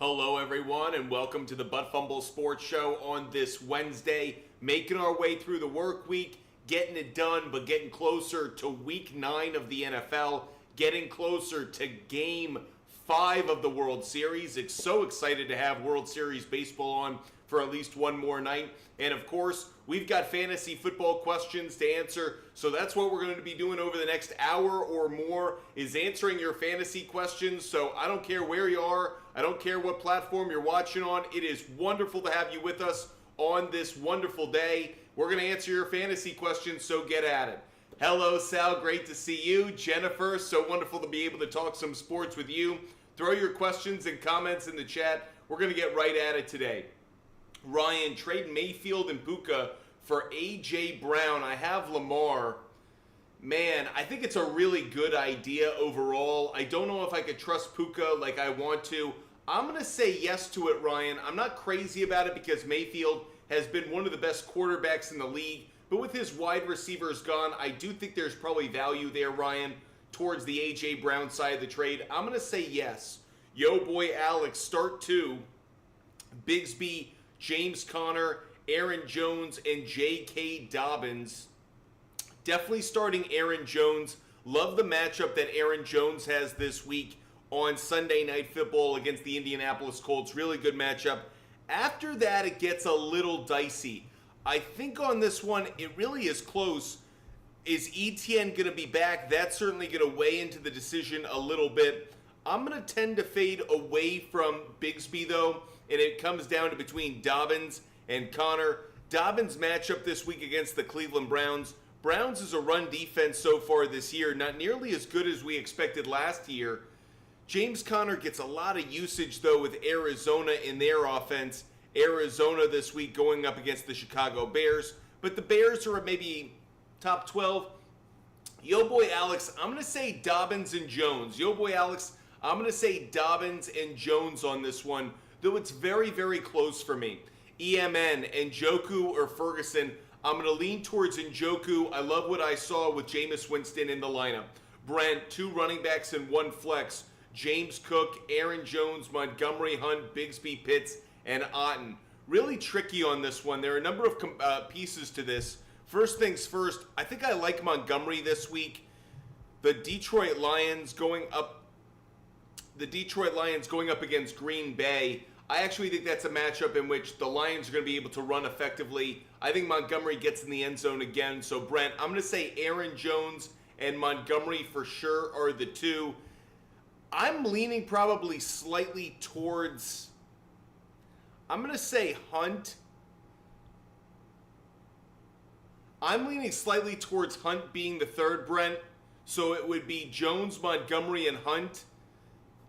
Hello, everyone, and welcome to the Butt Fumble Sports Show on this Wednesday. Making our way through the work week, getting it done, but getting closer to week 9 of the NFL, getting closer to game 5 of the World Series. It's so excited to have World Series baseball on for at least one more night. And of course, we've got fantasy football questions to answer. So that's what we're going to be doing over the next hour or more, is answering your fantasy questions. So I don't care where you are. I don't care what platform you're watching on. It is wonderful to have you with us on this wonderful day. We're going to answer your fantasy questions, so get at it. Hello, Sal. Great to see you. Jennifer, so wonderful to be able to talk some sports with you. Throw your questions and comments in the chat. We're going to get right at it today. Ryan, trade Mayfield and Puka for A.J. Brown. I have Lamar. Man, I think it's a really good idea overall. I don't know if I could trust Puka like I want to. I'm going to say yes to it, Ryan. I'm not crazy about it because Mayfield has been one of the best quarterbacks in the league. But with his wide receivers gone, I do think there's probably value there, Ryan, towards the A.J. Brown side of the trade. I'm going to say yes. Yo, boy, Alex, start 2. Bigsby, James Conner, Aaron Jones, and J.K. Dobbins. Definitely starting Aaron Jones. Love the matchup that Aaron Jones has this week on Sunday Night Football against the Indianapolis Colts. Really good matchup. After that, it gets a little dicey. I think on this one, it really is close. Is Etienne going to be back? That's certainly going to weigh into the decision a little bit. I'm going to tend to fade away from Bigsby, though, and it comes down to between Dobbins and Conner. Dobbins' matchup this week against the Cleveland Browns. Browns is a run defense so far this year, not nearly as good as we expected last year. James Conner gets a lot of usage, though, with Arizona in their offense. Arizona this week going up against the Chicago Bears, but the Bears are at maybe top 12. Yo, boy, Alex, I'm going to say Dobbins and Jones. Yo, boy, Alex, I'm going to say Dobbins and Jones on this one, though it's very, very close for me. EMN, Njoku or Ferguson, I'm going to lean towards Njoku. I love what I saw with Jameis Winston in the lineup. Brent, 2 running backs and 1 flex. James Cook, Aaron Jones, Montgomery, Hunt, Bigsby, Pitts, and Otten. Really tricky on this one. There are a number of pieces to this. First things first, I think I like Montgomery this week. The Detroit Lions going up against Green Bay. I actually think that's a matchup in which the Lions are going to be able to run effectively. I think Montgomery gets in the end zone again. So, Brent, I'm going to say Aaron Jones and Montgomery for sure are the 2. I'm leaning probably slightly towards, I'm going to say Hunt. I'm leaning slightly towards Hunt being the 3rd, Brent. So it would be Jones, Montgomery, and Hunt.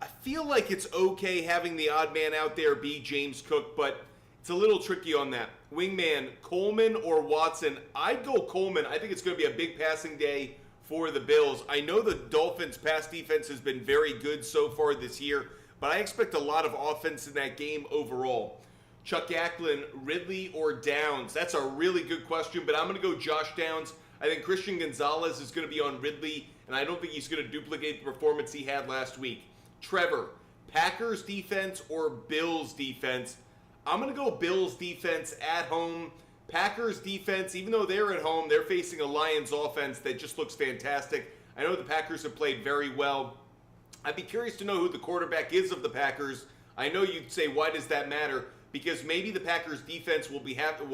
I feel like it's okay having the odd man out there be James Cook, but it's a little tricky on that. Wingman, Coleman or Watson? I'd go Coleman. I think it's going to be a big passing day for the Bills. I know the Dolphins' pass defense has been very good so far this year, but I expect a lot of offense in that game overall. Chuck Acklin, Ridley or Downs? That's a really good question, but I'm going to go Josh Downs. I think Christian Gonzalez is going to be on Ridley, and I don't think he's going to duplicate the performance he had last week. Trevor, Packers defense or Bills defense? I'm going to go Bills defense at home. Packers defense, even though they're at home, they're facing a Lions offense that just looks fantastic. I know the Packers have played very well. I'd be curious to know who the quarterback is of the Packers. I know you'd say, why does that matter? Because maybe the Packers defense will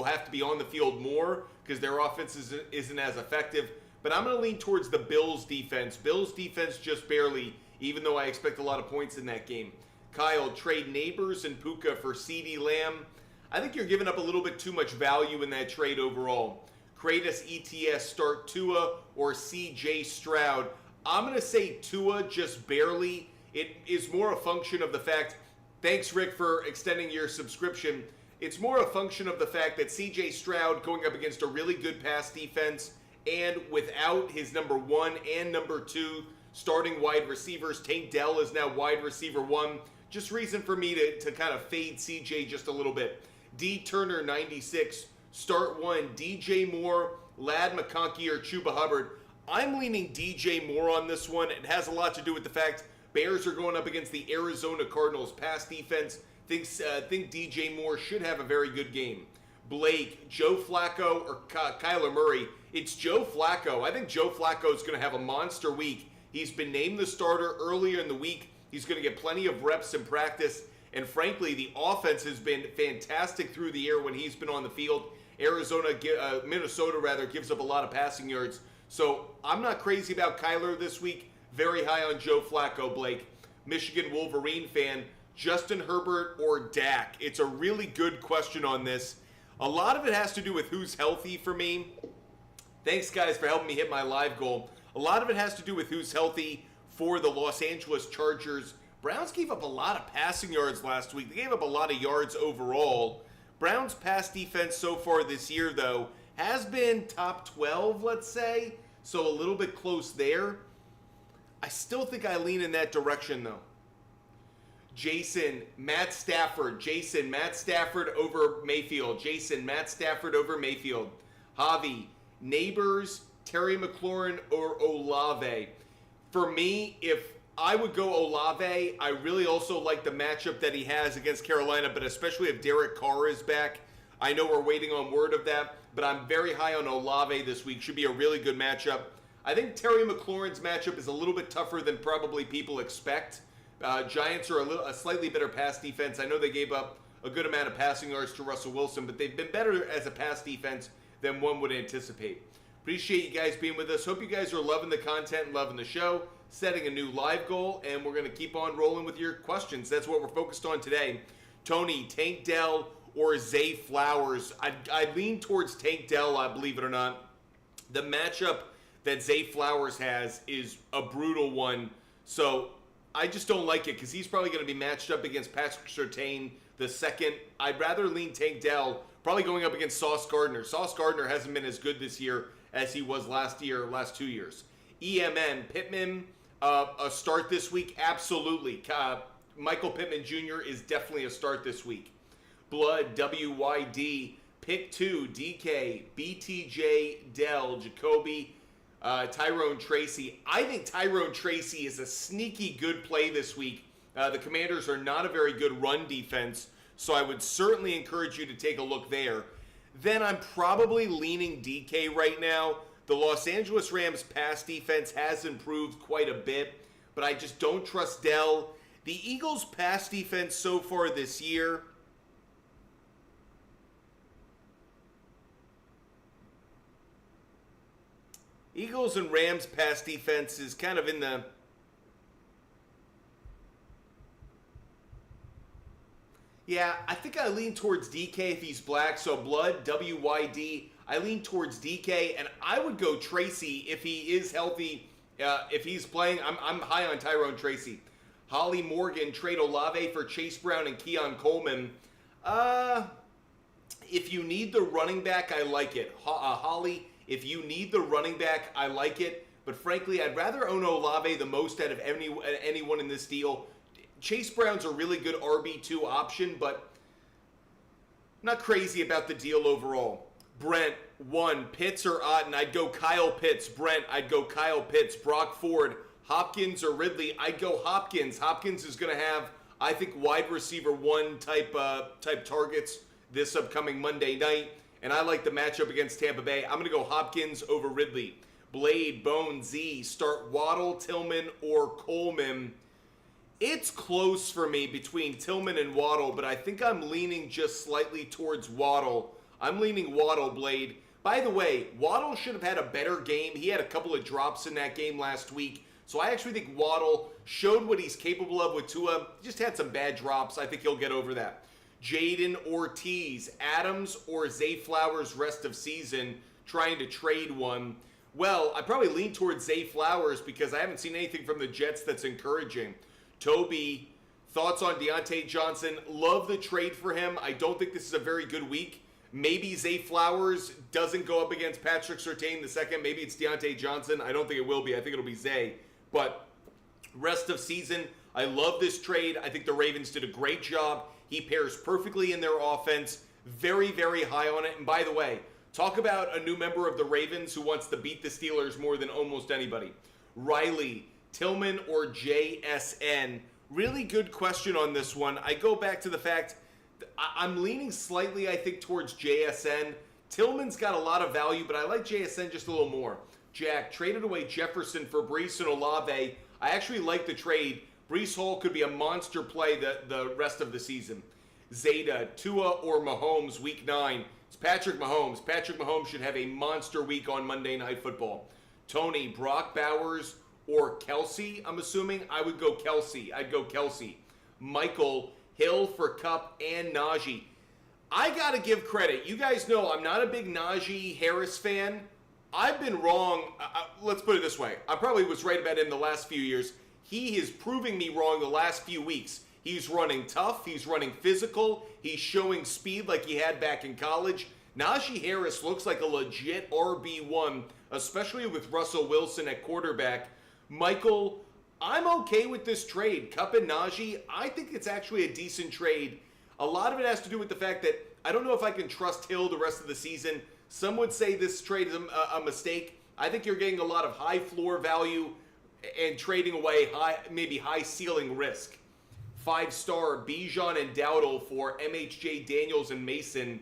have to be on the field more because their offense isn't as effective. But I'm going to lean towards the Bills defense. Bills defense just barely, even though I expect a lot of points in that game. Kyle, trade Neighbors and Puka for CeeDee Lamb. I think you're giving up a little bit too much value in that trade overall. Kratos ETS, start Tua or CJ Stroud. I'm going to say Tua just barely. It is more a function of the fact, thanks Rick for extending your subscription. It's more a function of the fact that CJ Stroud going up against a really good pass defense and without his number 1 and number 2 starting wide receivers. Tank Dell is now wide receiver 1. Just reason for me to kind of fade CJ just a little bit. D. Turner 96, start 1. DJ Moore, Lad McConkey, or Chuba Hubbard. I'm leaning DJ Moore on this one. It has a lot to do with the fact Bears are going up against the Arizona Cardinals pass defense. Think DJ Moore should have a very good game. Blake, Joe Flacco, or Kyler Murray? It's Joe Flacco. I think Joe Flacco is going to have a monster week. He's been named the starter earlier in the week. He's going to get plenty of reps in practice. And frankly, the offense has been fantastic through the air when he's been on the field. Minnesota rather, gives up a lot of passing yards. So I'm not crazy about Kyler this week. Very high on Joe Flacco, Blake. Michigan Wolverine fan, Justin Herbert or Dak? It's a really good question on this. A lot of it has to do with who's healthy for me. Thanks, guys, for helping me hit my live goal. A lot of it has to do with who's healthy for the Los Angeles Chargers. Browns gave up a lot of passing yards last week. They gave up a lot of yards overall. Browns' pass defense so far this year, though, has been top 12, let's say. So a little bit close there. I still think I lean in that direction, though. Jason, Matt Stafford over Mayfield. Matt Stafford over Mayfield. Javi, Neighbors, Terry McLaurin, or Olave. For me, if I would go Olave, I really also like the matchup that he has against Carolina, but especially if Derek Carr is back. I know we're waiting on word of that, but I'm very high on Olave this week. Should be a really good matchup. I think Terry McLaurin's matchup is a little bit tougher than probably people expect. Giants are a slightly better pass defense. I know they gave up a good amount of passing yards to Russell Wilson, but they've been better as a pass defense than one would anticipate. Appreciate you guys being with us. Hope you guys are loving the content and loving the show. Setting a new live goal, and we're going to keep on rolling with your questions. That's what we're focused on today. Tony, Tank Dell or Zay Flowers? I lean towards Tank Dell, I believe it or not. The matchup that Zay Flowers has is a brutal one, so I just don't like it because he's probably going to be matched up against Patrick Surtain the second. I'd rather lean Tank Dell, probably going up against Sauce Gardner. Sauce Gardner hasn't been as good this year as he was last 2 years. EMN, Pittman, a start this week? Absolutely. Michael Pittman Jr. is definitely a start this week. Blood, WYD, Pick 2, DK, BTJ, Dell, Jacoby, Tyrone Tracy. I think Tyrone Tracy is a sneaky good play this week. The Commanders are not a very good run defense, so I would certainly encourage you to take a look there. Then I'm probably leaning DK right now. The Los Angeles Rams pass defense has improved quite a bit, but I just don't trust Dell. The Eagles pass defense so far this year, Eagles and Rams pass defense is kind of in the I think I lean towards DK if he's black. So Blood, WYD, I lean towards DK, and I would go Tracy if he is healthy. If he's playing, I'm high on Tyrone Tracy. Holly Morgan, trade Olave for Chase Brown and Keon Coleman. If you need the running back, I like it. Holly, if you need the running back, I like it. But frankly, I'd rather own Olave the most out of anyone in this deal. Chase Brown's a really good RB2 option, but not crazy about the deal overall. Brent, 1, Pitts or Otten? I'd go Kyle Pitts. Brent, I'd go Kyle Pitts. Brock Ford, Hopkins or Ridley? I'd go Hopkins. Hopkins is going to have, I think, wide receiver 1 type targets this upcoming Monday night, and I like the matchup against Tampa Bay. I'm going to go Hopkins over Ridley. Blade, Bone, Z, start Waddle, Tillman, or Coleman. It's close for me between Tillman and Waddle, but I think I'm leaning just slightly towards Waddle. I'm leaning Waddle, Blade. By the way, Waddle should have had a better game. He had a couple of drops in that game last week. So I actually think Waddle showed what he's capable of with Tua. Just had some bad drops. I think he'll get over that. Jaden Ortiz, Adams or Zay Flowers rest of season, trying to trade one. Well, I probably lean towards Zay Flowers because I haven't seen anything from the Jets that's encouraging. Toby, thoughts on Deontay Johnson? Love the trade for him. I don't think this is a very good week. Maybe Zay Flowers doesn't go up against Patrick Surtain the second. Maybe it's Deontay Johnson. I don't think it will be. I think it'll be Zay. But rest of season, I love this trade. I think the Ravens did a great job. He pairs perfectly in their offense. Very, very high on it. And by the way, talk about a new member of the Ravens who wants to beat the Steelers more than almost anybody. Riley, Tillman or JSN? Really good question on this one. I go back to the fact I'm leaning slightly, I think, towards JSN. Tillman's got a lot of value, but I like JSN just a little more. Jack traded away Jefferson for Brees and Olave. I actually like the trade. Brees Hall could be a monster play the rest of the season. Zeta, Tua or Mahomes, week 9. It's Patrick Mahomes. Patrick Mahomes should have a monster week on Monday Night Football. Tony, Brock Bowers or Kelsey, I'm assuming. I would go Kelsey. I'd go Kelsey. Michael, Hill for Kupp and Najee. I got to give credit. You guys know I'm not a big Najee Harris fan. I've been wrong. Let's put it this way. I probably was right about him the last few years. He is proving me wrong the last few weeks. He's running tough. He's running physical. He's showing speed like he had back in college. Najee Harris looks like a legit RB1, especially with Russell Wilson at quarterback. Michael, I'm okay with this trade. Kupp and Najee, I think it's actually a decent trade. A lot of it has to do with the fact that I don't know if I can trust Hill the rest of the season. Some would say this trade is a mistake. I think you're getting a lot of high floor value and trading away maybe high ceiling risk. 5-star Bijan and Dowdle for MHJ, Daniels, and Mason.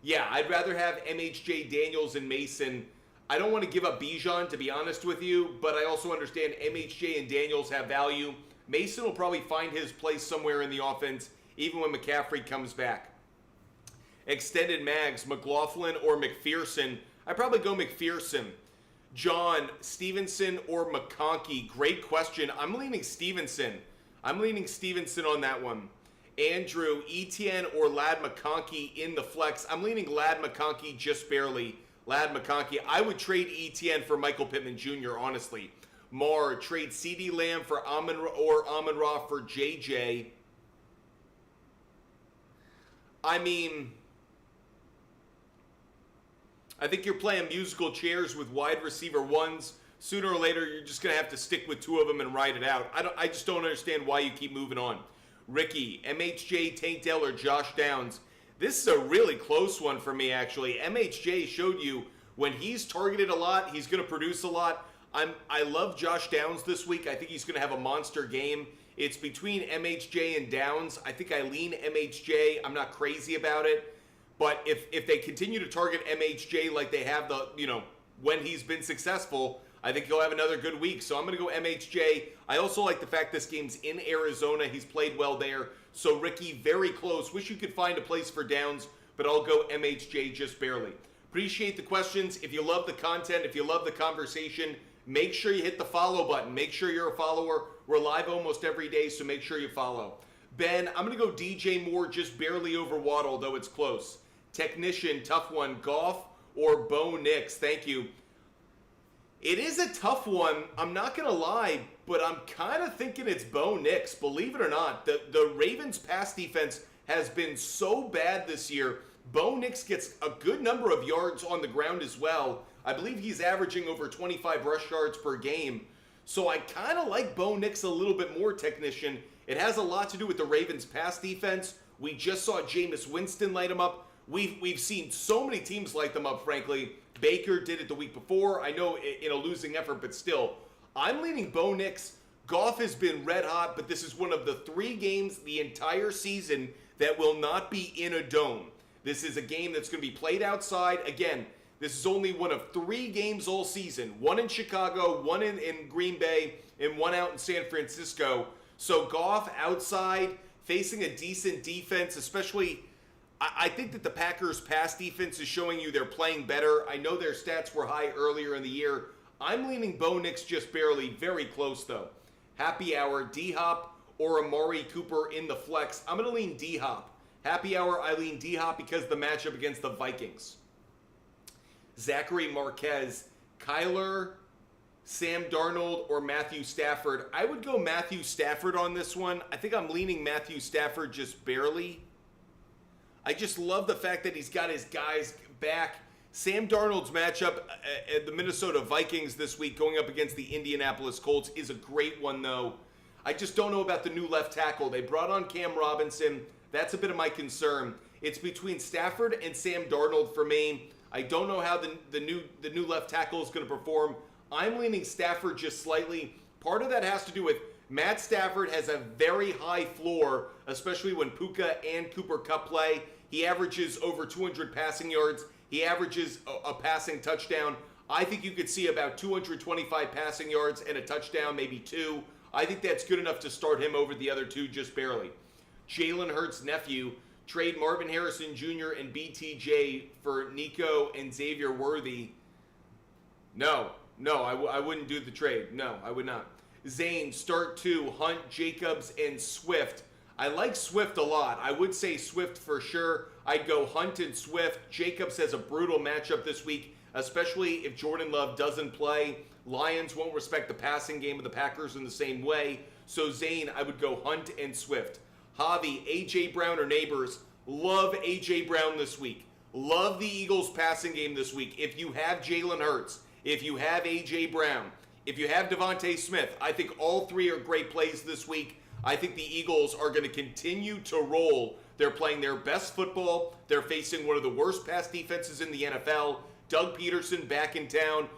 Yeah, I'd rather have MHJ, Daniels, and Mason. I don't want to give up Bijan, to be honest with you, but I also understand MHJ and Daniels have value. Mason will probably find his place somewhere in the offense, even when McCaffrey comes back. Extended mags, McLaughlin or McPherson. I'd probably go McPherson. John, Stevenson or McConkey? Great question. I'm leaning Stevenson. I'm leaning Stevenson on that one. Andrew, Etienne or Lad McConkey in the flex? I'm leaning Lad McConkey just barely. Lad McConkey. I would trade Etienne for Michael Pittman Jr., honestly. Mar, trade CeeDee Lamb for Amon-Ra for JJ. I mean, I think you're playing musical chairs with wide receiver ones. Sooner or later, you're just going to have to stick with 2 of them and ride it out. I just don't understand why you keep moving on. Ricky, MHJ, Tank Dell, or Josh Downs? This is a really close one for me, actually. MHJ showed you when he's targeted a lot, he's going to produce a lot. I love Josh Downs this week. I think he's going to have a monster game. It's between MHJ and Downs. I think I lean MHJ. I'm not crazy about it. But if they continue to target MHJ like they have when he's been successful, I think he'll have another good week. So I'm going to go MHJ. I also like the fact this game's in Arizona. He's played well there. So Ricky, very close. Wish you could find a place for Downs, but I'll go MHJ just barely. Appreciate the questions. If you love the content, if you love the conversation, make sure you hit the follow button. Make sure you're a follower. We're live almost every day, so make sure you follow. Ben, I'm going to go DJ Moore just barely over Waddle, though it's close. Technician, tough one. Goff or Bo Nix? Thank you. It is a tough one. I'm not going to lie, but I'm kind of thinking it's Bo Nix. Believe it or not, the Ravens' pass defense has been so bad this year. Bo Nix gets a good number of yards on the ground as well. I believe he's averaging over 25 rush yards per game. So I kind of like Bo Nix a little bit more, Technician. It has a lot to do with the Ravens' pass defense. We just saw Jameis Winston light him up. We've seen so many teams light them up, frankly. Baker did it the week before. I know in a losing effort, but still. I'm leaning Bo Nix. Goff has been red hot, but this is one of the 3 games the entire season that will not be in a dome. This is a game that's going to be played outside. Again, this is only one of 3 games all season. 1 in Chicago, 1 in Green Bay, and 1 out in San Francisco. So Goff outside, facing a decent defense, especially... I think that the Packers' pass defense is showing you they're playing better. I know their stats were high earlier in the year. I'm leaning Bo Nix just barely. Very close, though. Happy Hour, D-Hop or Amari Cooper in the flex? I'm going to lean D-Hop. Happy Hour, I lean D-Hop because of the matchup against the Vikings. Zachary Marquez, Kyler, Sam Darnold, or Matthew Stafford? I would go Matthew Stafford on this one. I think I'm leaning Matthew Stafford just barely. I just love the fact that he's got his guys back. Sam Darnold's matchup at the Minnesota Vikings this week going up against the Indianapolis Colts is a great one, though. I just don't know about the new left tackle. They brought on Cam Robinson. That's a bit of my concern. It's between Stafford and Sam Darnold for me. I don't know how the new left tackle is going to perform. I'm leaning Stafford just slightly. Part of that has to do with Matt Stafford has a very high floor, especially when Puka and Cooper Kupp play. He averages over 200 passing yards. He averages a passing touchdown. I think you could see about 225 passing yards and a touchdown, maybe 2. I think that's good enough to start him over the other 2 just barely. Jalen Hurts' nephew, trade Marvin Harrison Jr. and BTJ for Nico and Xavier Worthy. No, I wouldn't do the trade. No, I would not. Zane, start 2, Hunt, Jacobs, and Swift. I like Swift a lot. I would say Swift for sure. I'd go Hunt and Swift. Jacobs has a brutal matchup this week, especially if Jordan Love doesn't play. Lions won't respect the passing game of the Packers in the same way. So Zane, I would go Hunt and Swift. Javi, A.J. Brown or Neighbors. Love A.J. Brown this week. Love the Eagles passing game this week. If you have Jalen Hurts, if you have A.J. Brown, if you have Devontae Smith, I think all 3 are great plays this week. I think the Eagles are going to continue to roll. They're playing their best football. They're facing one of the worst pass defenses in the NFL. Doug Peterson back in town.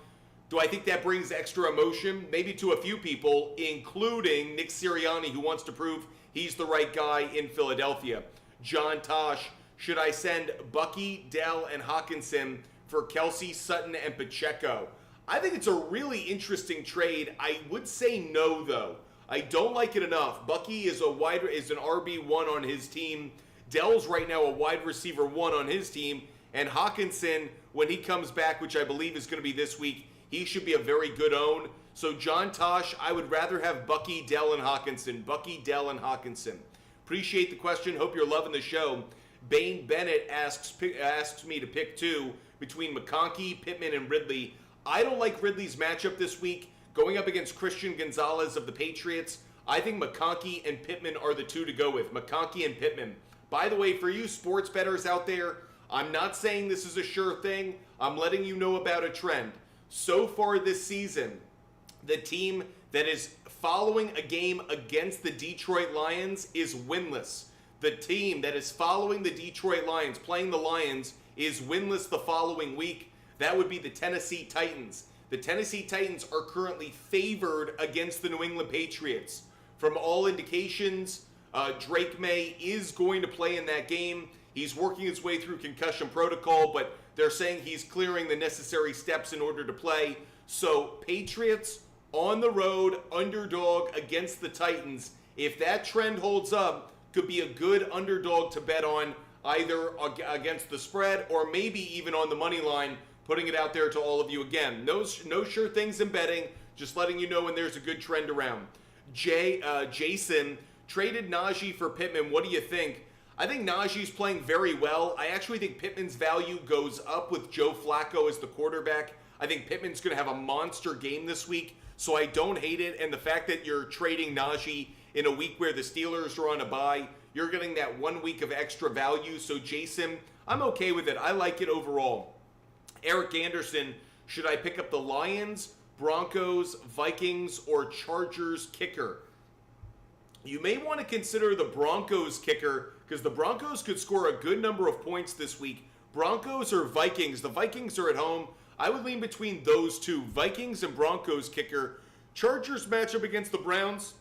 Do I think that brings extra emotion? Maybe to a few people, including Nick Sirianni, who wants to prove he's the right guy in Philadelphia. John Tosh, should I send Bucky, Dell, and Hawkinson for Kelsey, Sutton, and Pacheco? I think it's a really interesting trade. I would say no, though. I don't like it enough. Bucky is an RB1 on his team. Dell's right now a wide receiver 1 on his team. And Hawkinson, when he comes back, which I believe is going to be this week, he should be a very good own. So John Tosh, I would rather have Bucky, Dell, and Hawkinson. Bucky, Dell, and Hawkinson. Appreciate the question. Hope you're loving the show. Bane Bennett asks me to pick 2 between McConkey, Pittman, and Ridley. I don't like Ridley's matchup this week. Going up against Christian Gonzalez of the Patriots, I think McConkey and Pittman are the 2 to go with. McConkey and Pittman. By the way, for you sports bettors out there, I'm not saying this is a sure thing. I'm letting you know about a trend. So far this season, the team that is following a game against the Detroit Lions is winless. The team that is following the Detroit Lions, playing the Lions, is winless the following week. That would be the Tennessee Titans. The Tennessee Titans are currently favored against the New England Patriots. From all indications, Drake May is going to play in that game. He's working his way through concussion protocol, but they're saying he's clearing the necessary steps in order to play. So Patriots on the road, underdog against the Titans. If that trend holds up, could be a good underdog to bet on, either against the spread or maybe even on the money line. Putting it out there to all of you again. No sure things in betting, just letting you know when there's a good trend around. Jason, traded Najee for Pittman. What do you think? I think Najee's playing very well. I actually think Pittman's value goes up with Joe Flacco as the quarterback. I think Pittman's going to have a monster game this week, so I don't hate it. And the fact that you're trading Najee in a week where the Steelers are on a bye, you're getting that 1 week of extra value. So Jason, I'm okay with it. I like it overall. Eric Anderson, should I pick up the Lions, Broncos, Vikings, or Chargers kicker? You may want to consider the Broncos kicker because the Broncos could score a good number of points this week. Broncos or Vikings? The Vikings are at home. I would lean between those 2, Vikings and Broncos kicker. Chargers matchup against the Browns,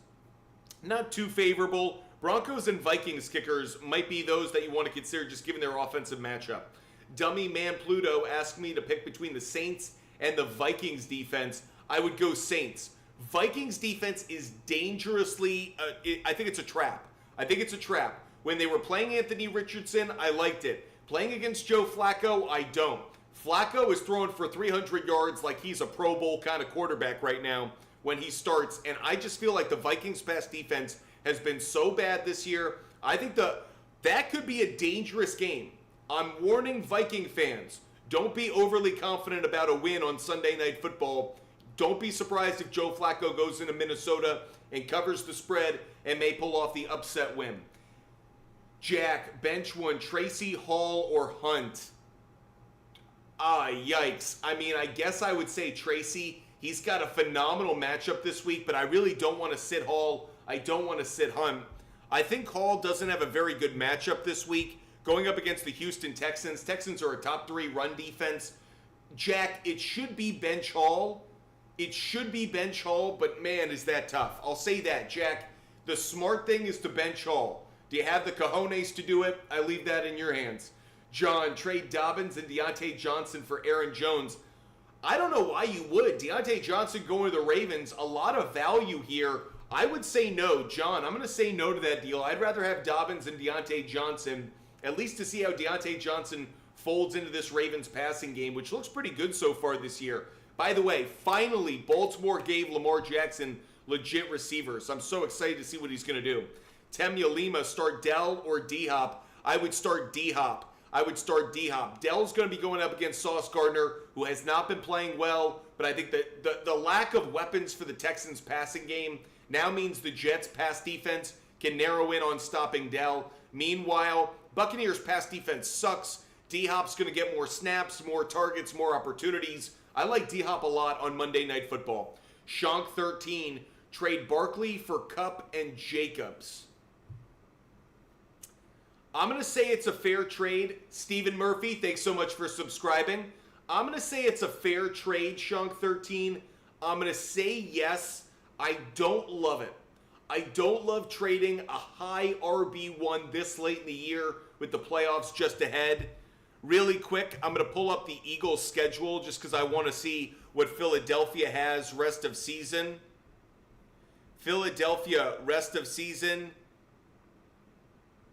not too favorable. Broncos and Vikings kickers might be those that you want to consider just given their offensive matchup. Dummy Man Pluto asked me to pick between the Saints and the Vikings defense. I would go Saints. Vikings defense is dangerously, I think it's a trap. I think it's a trap. When they were playing Anthony Richardson, I liked it. Playing against Joe Flacco, I don't. Flacco is throwing for 300 yards like he's a Pro Bowl kind of quarterback right now when he starts. And I just feel like the Vikings pass defense has been so bad this year. I think that could be a dangerous game. I'm warning Viking fans, don't be overly confident about a win on Sunday Night Football. Don't be surprised if Joe Flacco goes into Minnesota and covers the spread and may pull off the upset win. Jack, bench 1, Tracy, Hall, or Hunt? Yikes. I mean, I guess I would say Tracy. He's got a phenomenal matchup this week, but I really don't want to sit Hall. I don't want to sit Hunt. I think Hall doesn't have a very good matchup this week. Going up against the Houston Texans. Texans are a top 3 run defense. Jack, it should be bench Hall. It should be bench Hall, but man, is that tough. I'll say that, Jack. The smart thing is to bench Hall. Do you have the cojones to do it? I leave that in your hands. John, trade Dobbins and Deontay Johnson for Aaron Jones. I don't know why you would. Deontay Johnson going to the Ravens, a lot of value here. I would say no. John, I'm going to say no to that deal. I'd rather have Dobbins and Deontay Johnson, at least to see how Deontay Johnson folds into this Ravens passing game, which looks pretty good so far this year. By the way, finally, Baltimore gave Lamar Jackson legit receivers. I'm so excited to see what he's going to do. Temya Lima, start Dell or D-Hop? I would start D-Hop. Dell's going to be going up against Sauce Gardner, who has not been playing well, but I think that the lack of weapons for the Texans passing game now means the Jets' pass defense can narrow in on stopping Dell. Meanwhile, Buccaneers' pass defense sucks. D-Hop's going to get more snaps, more targets, more opportunities. I like D-Hop a lot on Monday Night Football. Shank 13, trade Barkley for Kupp and Jacobs. I'm going to say it's a fair trade. Stephen Murphy, thanks so much for subscribing. I'm going to say it's a fair trade, Shank 13. I'm going to say yes. I don't love it. I don't love trading a high RB1 this late in the year with the playoffs just ahead. Really quick, I'm going to pull up the Eagles schedule just because I want to see what Philadelphia has rest of season. Philadelphia rest of season.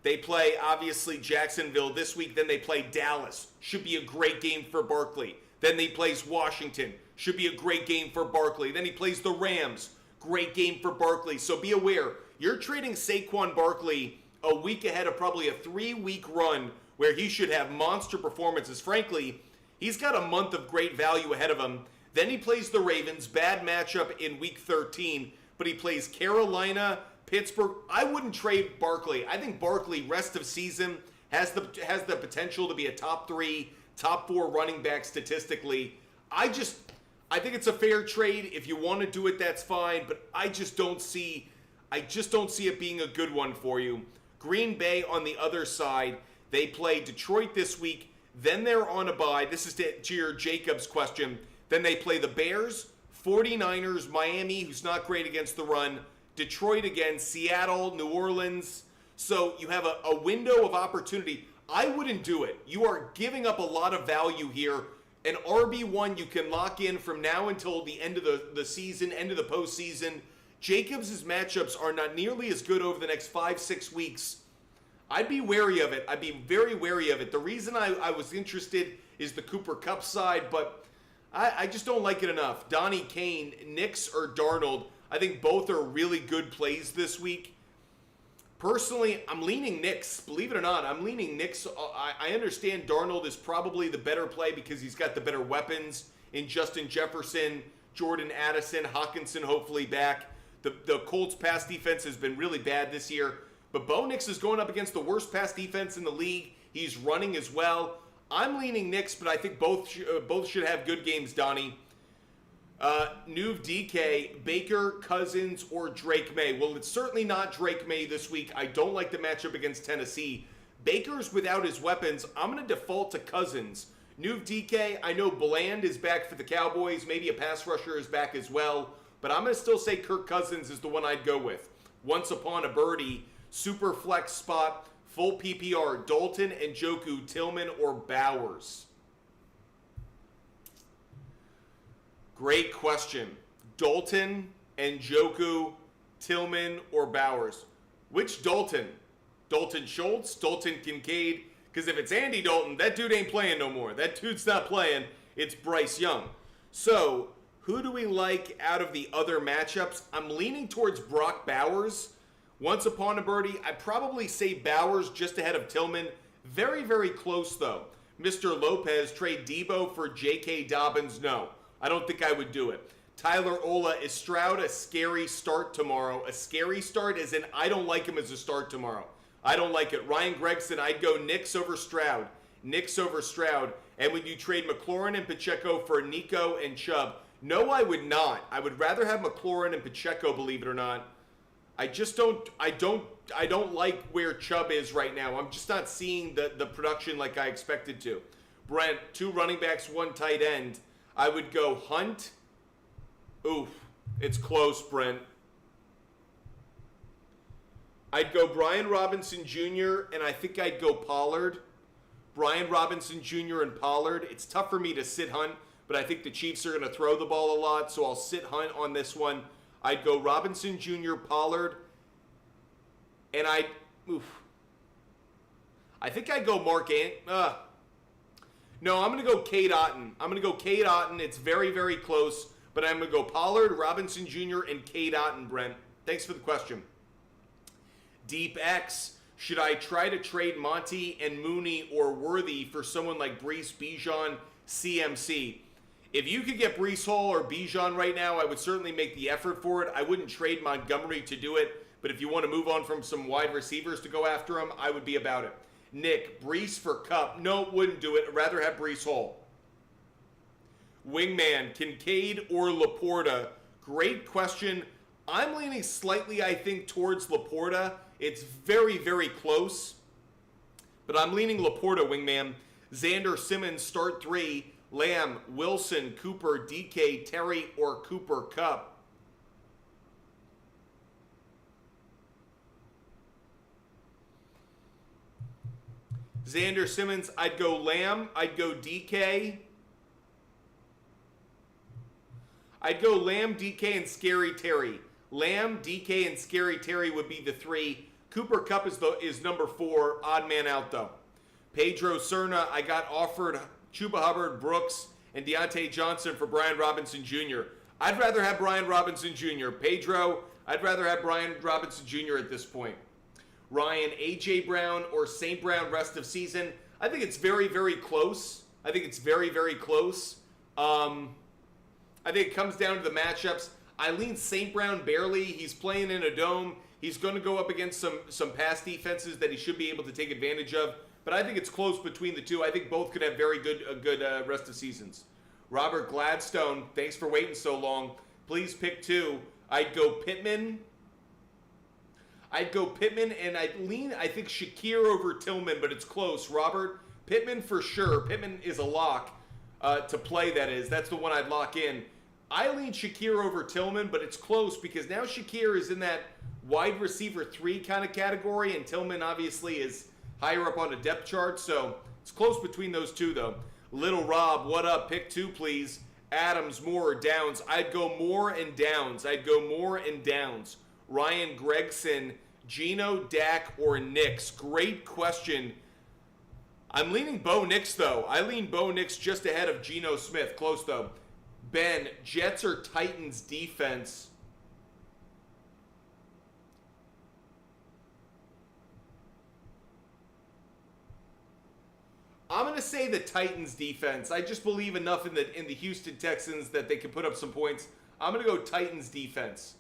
They play, obviously, Jacksonville this week. Then they play Dallas. Should be a great game for Barkley. Then he plays Washington. Should be a great game for Barkley. Then he plays the Rams. Great game for Barkley. So be aware, you're trading Saquon Barkley a week ahead of probably a 3-week run where he should have monster performances. Frankly, he's got a month of great value ahead of him. Then he plays the Ravens. Bad matchup in week 13. But he plays Carolina, Pittsburgh. I wouldn't trade Barkley. I think Barkley, rest of season, has the potential to be a top 3, top 4 running back statistically. I think it's a fair trade. If you want to do it, that's fine. But I just don't see it being a good one for you. Green Bay on the other side, they play Detroit this week. Then they're on a bye. This is to your Jacobs question. Then they play the Bears, 49ers, Miami, who's not great against the run, Detroit again, Seattle, New Orleans. So you have a window of opportunity. I wouldn't do it. You are giving up a lot of value here. An RB1 you can lock in from now until the end of the season, end of the postseason. Jacobs' matchups are not nearly as good over the next 5-6 weeks. I'd be wary of it. I'd be very wary of it. The reason I was interested is the Cooper Kupp side, but I just don't like it enough. Donnie Kane, Knicks or Darnold, I think both are really good plays this week. Personally, I'm leaning Knicks. Believe it or not, I'm leaning Knicks. I understand Darnold is probably the better play because he's got the better weapons in Justin Jefferson, Jordan Addison, Hawkinson hopefully back. The Colts pass defense has been really bad this year. But Bo Nix is going up against the worst pass defense in the league. He's running as well. I'm leaning Knicks, but I think both should have good games, Donnie. Nuv DK, Baker, Cousins, or Drake May. Well, it's certainly not Drake May this week. I don't like the matchup against Tennessee. Baker's without his weapons. I'm going to default to Cousins. Nuv DK, I know Bland is back for the Cowboys. Maybe a pass rusher is back as well. But I'm going to still say Kirk Cousins is the one I'd go with. Once upon a birdie, super flex spot, full PPR, Dalton and Njoku, Tillman, or Bowers? Great question. Dalton and Njoku, Tillman, or Bowers? Which Dalton? Dalton Schultz? Dalton Kincaid? Because if it's Andy Dalton, that dude ain't playing no more. That dude's not playing. It's Bryce Young. So, who do we like out of the other matchups? I'm leaning towards Brock Bowers. Once upon a birdie, I'd probably say Bowers just ahead of Tillman. Very, very close, though. Mr. Lopez, trade Debo for J.K. Dobbins? No, I don't think I would do it. Tyler Ola, is Stroud a scary start tomorrow? A scary start as in I don't like him as a start tomorrow. I don't like it. Ryan Gregson, I'd go Knicks over Stroud. Knicks over Stroud. And would you trade McLaurin and Pacheco for Nico and Chubb? No, I would not. I would rather have McLaurin and Pacheco, believe it or not. I don't like where Chubb is right now. I'm just not seeing the production like I expected to. Brent, 2 running backs, 1 tight end. I would go Hunt Oof. It's close, Brent. I'd go Brian Robinson Jr. and I think I'd go Pollard. Brian Robinson Jr. and Pollard. It's tough for me to sit Hunt, but I think the Chiefs are going to throw the ball a lot, so I'll sit Hunt on this one. I'd go Robinson Jr., Pollard, and I think I'd go Mark No, I'm going to go Cade Otton. It's very, very close, but I'm going to go Pollard, Robinson Jr., and Cade Otton, Brent. Thanks for the question. Deep X. Should I try to trade Monty and Mooney or Worthy for someone like Breece, Bijan, CMC? If you could get Breece Hall or Bijan right now, I would certainly make the effort for it. I wouldn't trade Montgomery to do it, but if you want to move on from some wide receivers to go after him, I would be about it. Nick, Breece for Cup. No, wouldn't do it. I'd rather have Breece Hall. Wingman, Kincaid or Laporta? Great question. I'm leaning slightly, I think, towards Laporta. It's very, very close, but I'm leaning Laporta, Wingman. Xander Simmons, start 3. Lamb, Wilson, Cooper, DK, Terry, or Cooper Cup. Xander Simmons, I'd go Lamb. I'd go DK. I'd go Lamb, DK, and Scary Terry. Lamb, DK, and Scary Terry would be the 3. Cooper Kupp is number 4. Odd man out, though. Pedro Cerna, I got offered Chuba Hubbard, Brooks, and Deontay Johnson for Brian Robinson Jr. I'd rather have Brian Robinson Jr. Pedro, I'd rather have Brian Robinson Jr. at this point. Ryan, A.J. Brown or St. Brown rest of season? I think it's very, very close. I think it comes down to the matchups. I lean St. Brown barely. He's playing in a dome. He's going to go up against some pass defenses that he should be able to take advantage of. But I think it's close between the two. I think both could have very good rest of seasons. Robert Gladstone, thanks for waiting so long. Please pick 2. I'd go Pittman. And I'd lean, I think, Shakir over Tillman, but it's close. Robert, Pittman for sure. Pittman is a lock to play, that is. That's the one I'd lock in. I lean Shakir over Tillman, but it's close because now Shakir is in that wide receiver 3 kind of category, and Tillman obviously is higher up on the depth chart, so it's close between those two, though. Little Rob, what up? Pick 2, please. Adams, Moore, or Downs? I'd go Moore and Downs. Ryan Gregson, Geno, Dak, or Nix? Great question. I'm leaning Bo Nix, though. I lean Bo Nix just ahead of Geno Smith. Close, though. Ben, Jets or Titans defense? I'm going to say the Titans defense. I just believe enough in the Houston Texans that they can put up some points. I'm going to go Titans defense.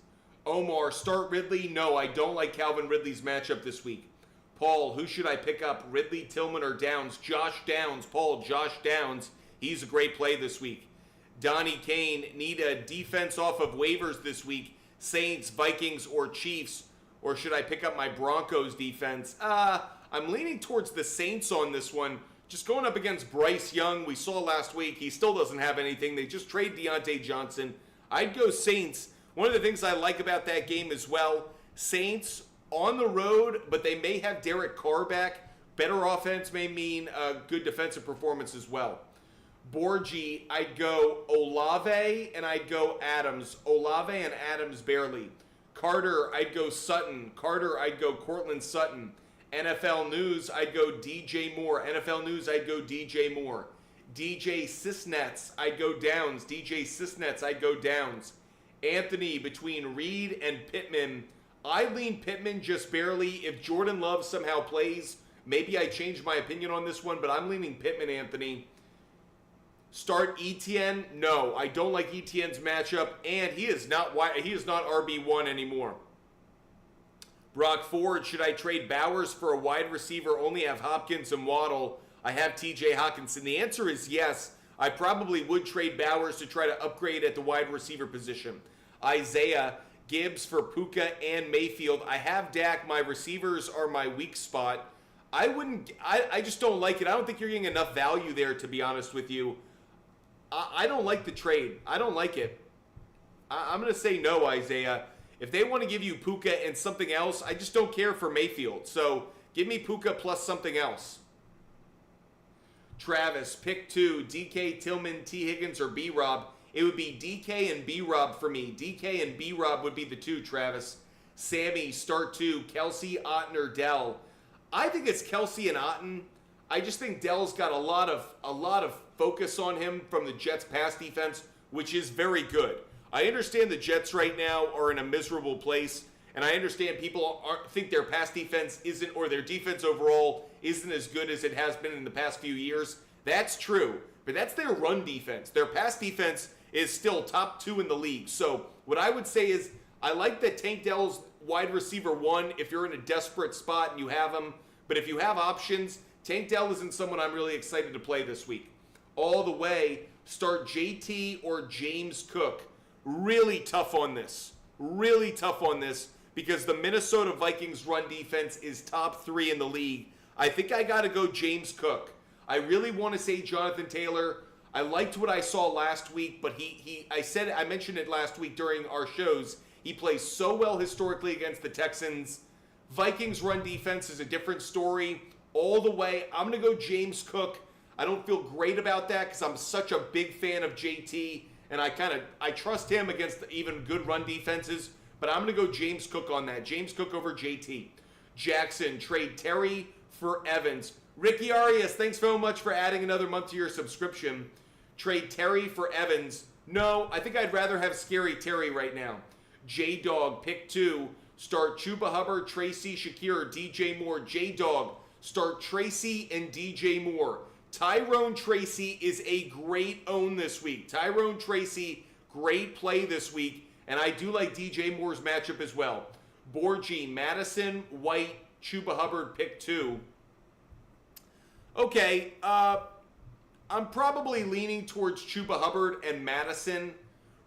Omar, start Ridley? No, I don't like Calvin Ridley's matchup this week. Paul, who should I pick up? Ridley, Tillman, or Downs? Josh Downs. Paul, Josh Downs. He's a great play this week. Donnie Kane, need a defense off of waivers this week. Saints, Vikings, or Chiefs? Or should I pick up my Broncos defense? I'm leaning towards the Saints on this one. Just going up against Bryce Young. We saw last week. He still doesn't have anything. They just trade Deontay Johnson. I'd go Saints. One of the things I like about that game as well, Saints on the road, but they may have Derek Carr back. Better offense may mean a good defensive performance as well. Borgie, I'd go Olave and I'd go Adams. Olave and Adams barely. Carter, I'd go Sutton. Carter, I'd go Cortland Sutton. NFL News, I'd go DJ Moore. NFL News, I'd go DJ Moore. DJ Sisnets, I'd go Downs. DJ Sisnets, I'd go Downs. Anthony, between Reed and Pittman, I lean Pittman just barely. If Jordan Love somehow plays, maybe I change my opinion on this one, but I'm leaning Pittman, Anthony. Start Etienne? No, I don't like Etienne's matchup, and he is not RB1 anymore. Brock Ford, should I trade Bowers for a wide receiver? Only have Hopkins and Waddle. I have TJ Hockenson. The answer is yes. I probably would trade Bowers to try to upgrade at the wide receiver position. Isaiah, Gibbs for Puka and Mayfield. I have Dak. My receivers are my weak spot. I just don't like it. I don't think you're getting enough value there, to be honest with you. I don't like the trade. I don't like it. I'm going to say no, Isaiah. If they want to give you Puka and something else, I just don't care for Mayfield. So give me Puka plus something else. Travis, pick 2, DK, Tillman, T. Higgins, or B-Rob. It would be DK and B-Rob for me. DK and B-Rob would be the 2, Travis. Sammy, start 2, Kelsey, Otten, or Dell. I think it's Kelsey and Otten. I just think Dell's got a lot of focus on him from the Jets' pass defense, which is very good. I understand the Jets right now are in a miserable place, and I understand people think their pass defense isn't, or their defense overall isn't as good as it has been in the past few years. That's true, but that's their run defense. Their pass defense is still top 2 in the league. So what I would say is I like that Tank Dell's wide receiver 1 if you're in a desperate spot and you have him. But if you have options, Tank Dell isn't someone I'm really excited to play this week. All the way, start JT or James Cook. Really tough on this. Really tough on this because the Minnesota Vikings run defense is top 3 in the league. I think I got to go James Cook. I really want to say Jonathan Taylor. I liked what I saw last week, but I mentioned it last week during our shows. He plays so well historically against the Texans. Vikings run defense is a different story. All the way, I'm going to go James Cook. I don't feel great about that because I'm such a big fan of JT, and I trust him against even good run defenses, but I'm going to go James Cook on that. James Cook over JT. Jackson, trade Terry for Evans. Ricky Arias, thanks so much for adding another month to your subscription. Trade Terry for Evans. No, I think I'd rather have Scary Terry right now. J-Dog, pick 2. Start Chuba Hubbard, Tracy, Shakir, DJ Moore. J-Dog, start Tracy and DJ Moore. Tyrone Tracy is a great own this week. Tyrone Tracy, great play this week. And I do like DJ Moore's matchup as well. Borgie, Madison, White, Chuba Hubbard, pick 2. Okay, I'm probably leaning towards Chuba Hubbard and Madison.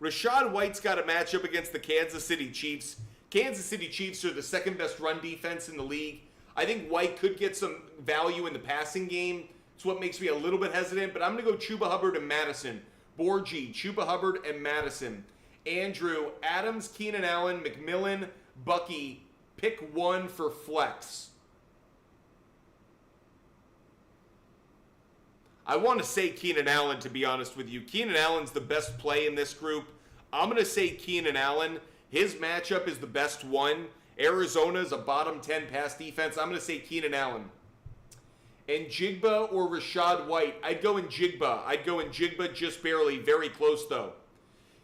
Rachaad White's got a matchup against the Kansas City Chiefs. Kansas City Chiefs are the second best run defense in the league. I think White could get some value in the passing game. It's what makes me a little bit hesitant, but I'm going to go Chuba Hubbard and Madison. Borgie, Chuba Hubbard and Madison. Andrew, Adams, Keenan Allen, McMillan, Bucky, pick 1 for flex. I want to say Keenan Allen, to be honest with you. Keenan Allen's the best play in this group. I'm going to say Keenan Allen. His matchup is the best one. Arizona is a bottom 10 pass defense. I'm going to say Keenan Allen. And Jigba or Rachaad White. I'd go in Jigba just barely. Very close, though.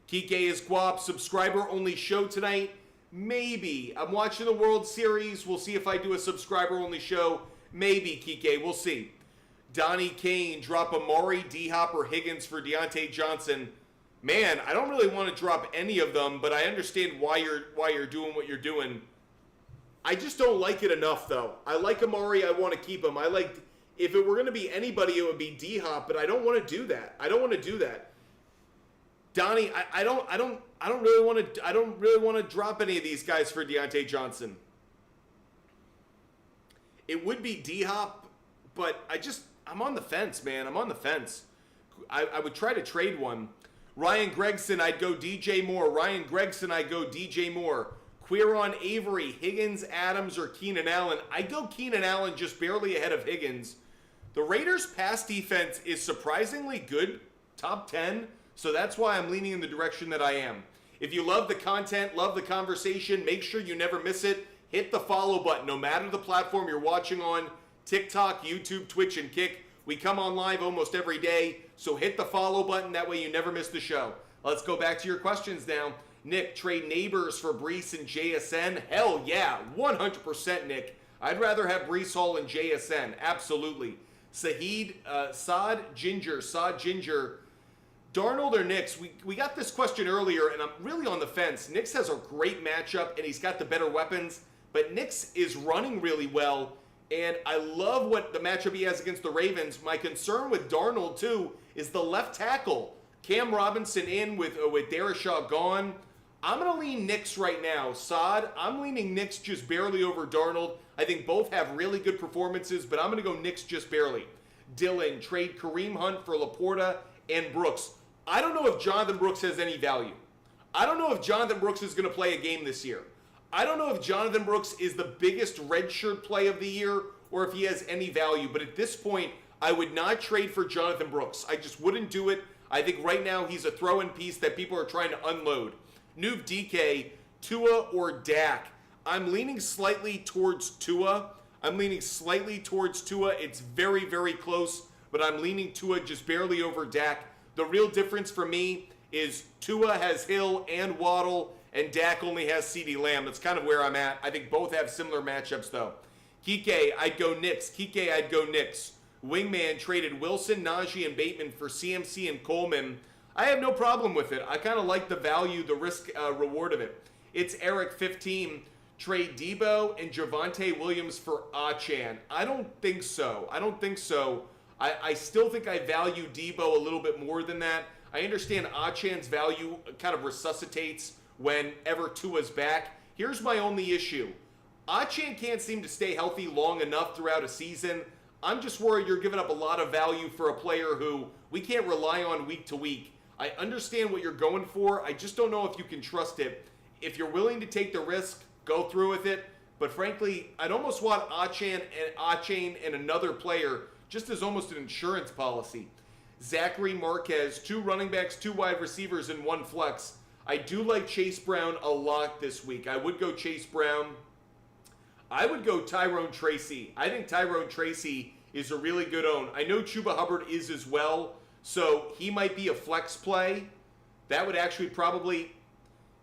Kike is Guap. Subscriber-only show tonight. Maybe. I'm watching the World Series. We'll see if I do a subscriber-only show. Maybe, Kike. We'll see. Donnie Kane, drop Amari, D-Hop, or Higgins for Deontay Johnson. Man, I don't really want to drop any of them, but I understand why you're doing what you're doing. I just don't like it enough, though. I like Amari. I want to keep him. If it were going to be anybody, it would be D-Hop, but I don't want to do that. Donnie, I don't really want to drop any of these guys for Deontay Johnson. It would be D-Hop, but I'm on the fence, man. I'm on the fence. I would try to trade one. Ryan Gregson, I'd go DJ Moore. Quiron Avery, Higgins, Adams, or Keenan Allen. I'd go Keenan Allen just barely ahead of Higgins. The Raiders' pass defense is surprisingly good, top 10, so that's why I'm leaning in the direction that I am. If you love the content, love the conversation, make sure you never miss it. Hit the follow button, no matter the platform you're watching on. TikTok, YouTube, Twitch, and Kick. We come on live almost every day, so hit the follow button. That way you never miss the show. Let's go back to your questions now. Nick, trade Neighbors for Breece and JSN. Hell yeah, 100% Nick. I'd rather have Breece Hall and JSN. Absolutely. Saad Ginger. Darnold or Nix? We got this question earlier, and I'm really on the fence. Nix has a great matchup, and he's got the better weapons, but Nix is running really well. And I love what the matchup he has against the Ravens. My concern with Darnold, too, is the left tackle. Cam Robinson in with Darashaw gone. I'm going to lean Nix right now. Saad, I'm leaning Nix just barely over Darnold. I think both have really good performances, but I'm going to go Nix just barely. Dylan, trade Kareem Hunt for Laporta and Brooks. I don't know if Jonathan Brooks has any value. I don't know if Jonathan Brooks is going to play a game this year. I don't know if Jonathan Brooks is the biggest redshirt play of the year or if he has any value. But at this point, I would not trade for Jonathan Brooks. I just wouldn't do it. I think right now he's a throw-in piece that people are trying to unload. Nuv DK, Tua or Dak? I'm leaning slightly towards Tua. It's very, very close, but I'm leaning Tua just barely over Dak. The real difference for me is Tua has Hill and Waddle, and Dak only has CeeDee Lamb. That's kind of where I'm at. I think both have similar matchups, though. Kike, I'd go Knicks. Wingman traded Wilson, Najee, and Bateman for CMC and Coleman. I have no problem with it. I kind of like the value, the risk reward of it. It's Eric 15. Trade Debo and Javonte Williams for Achane. I don't think so. I still think I value Debo a little bit more than that. I understand Achane's value kind of resuscitates whenever Tua's back. Here's my only issue. Achane can't seem to stay healthy long enough throughout a season. I'm just worried you're giving up a lot of value for a player who we can't rely on week to week. I understand what you're going for. I just don't know if you can trust it. If you're willing to take the risk, go through with it. But frankly, I'd almost want Achane and another player just as almost an insurance policy. Zachary Marquez, 2 running backs, 2 wide receivers, and 1 flex. I do like Chase Brown a lot this week. I would go Chase Brown. I would go Tyrone Tracy. I think Tyrone Tracy is a really good own. I know Chuba Hubbard is as well, so he might be a flex play. That would actually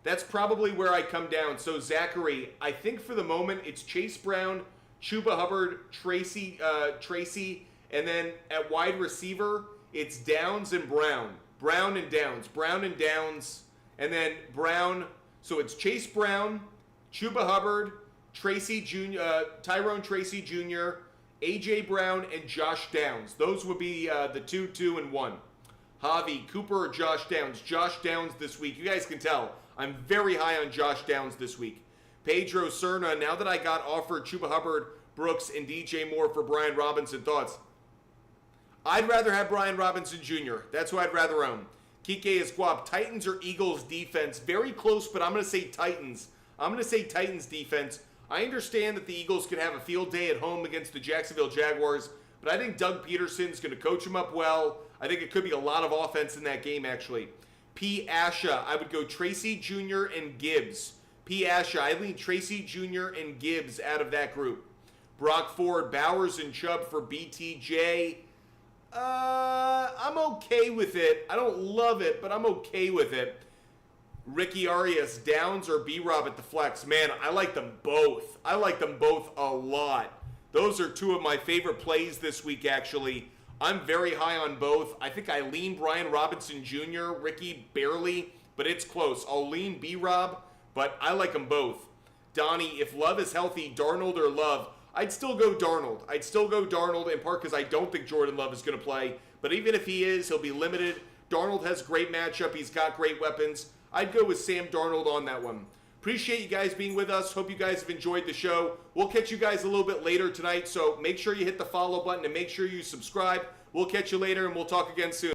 that's probably where I come down. So Zachary, I think for the moment it's Chase Brown, Chuba Hubbard, Tracy, and then at wide receiver, it's Downs and Brown. Brown and Downs, and then Brown. So it's Chase Brown, Chuba Hubbard, Tyrone Tracy Jr., A.J. Brown, and Josh Downs. Those would be the 2, 2, and 1. Javi, Cooper, or Josh Downs? Josh Downs this week. You guys can tell I'm very high on Josh Downs this week. Pedro Cerna, now that I got offered Chuba Hubbard, Brooks, and DJ Moore for Brian Robinson, thoughts? I'd rather have Brian Robinson Jr. That's who I'd rather own. Kike Esquab, Titans or Eagles defense? Very close, but I'm going to say Titans. Defense. I understand that the Eagles could have a field day at home against the Jacksonville Jaguars, but I think Doug Peterson's going to coach them up well. I think it could be a lot of offense in that game, actually. P. Asha, I would go Tracy Jr. and Gibbs. P. Asha, I lean Tracy Jr. and Gibbs out of that group. Brock Ford, Bowers, and Chubb for BTJ. I'm okay with it. I don't love it, but I'm okay with it. Ricky Arias, Downs or B-Rob at the flex. Man, I like them both. I like them both a lot. Those are 2 of my favorite plays this week, actually. I'm very high on both. I think I lean Brian Robinson Jr., Ricky barely, but it's close. I'll lean B-Rob, but I like them both. Donnie, if Love is healthy, Darnold or Love? I'd still go Darnold. In part because I don't think Jordan Love is going to play. But even if he is, he'll be limited. Darnold has a great matchup. He's got great weapons. I'd go with Sam Darnold on that one. Appreciate you guys being with us. Hope you guys have enjoyed the show. We'll catch you guys a little bit later tonight, so make sure you hit the follow button and make sure you subscribe. We'll catch you later, and we'll talk again soon.